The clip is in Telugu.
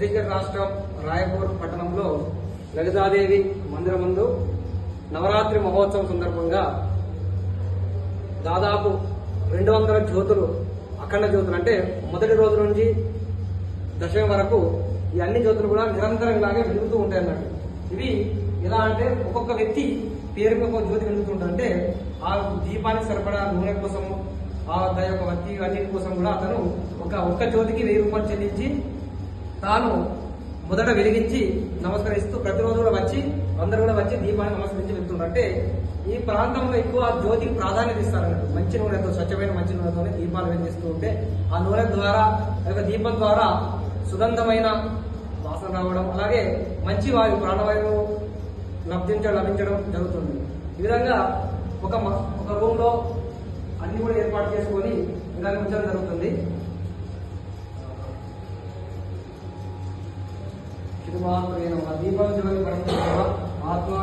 ఛత్తీస్గఢ్ రాష్ట్రం రాయపూర్ పట్టణంలో లలితాదేవి మందిరం ముందు నవరాత్రి మహోత్సవం సందర్భంగా దాదాపు 200 జ్యోతులు, అఖండ జ్యోతులు అంటే మొదటి రోజు నుంచి దశమి వరకు ఈ అన్ని జ్యోతులు కూడా నిరంతరం ఇలాగే వెలుగుతూ ఉంటాయి అన్నట్టు. ఇవి ఎలా అంటే ఒక్కొక్క వ్యక్తి పేరుకి ఒక జ్యోతి వెలుగుతుంటారు. అంటే ఆ దీపానికి సరిపడా నూనె కోసము, ఆ యొక్క వత్తి అన్నిటి కోసం కూడా అతను ఒక్క జ్యోతికి 1000 రూపాయలు చెల్లించి తాను మొదట వెలిగించి నమస్కరిస్తూ ప్రతిరోజు కూడా వచ్చి అందరూ కూడా వచ్చి దీపాన్ని నమస్కరించి వెళ్తుంటారు. అంటే ఈ ప్రాంతంలో ఎక్కువ జ్యోతికి ప్రాధాన్యత ఇస్తారన్నట్టు. మంచి నూనెతో, స్వచ్ఛమైన మంచి నూనెతోనే దీపాలు వెలిగిస్తూ ఉంటే ఆ నూనె ద్వారా, దీపం ద్వారా సుగంధమైన వాసన రావడం, అలాగే మంచి వాయు, ప్రాణవాయువు లభించడం జరుగుతుంది. ఈ విధంగా ఒక రూమ్ లో అన్ని కూడా ఏర్పాటు చేసుకొని ఇలా ఉంచడం జరుగుతుంది. దీపావళి ఆత్మ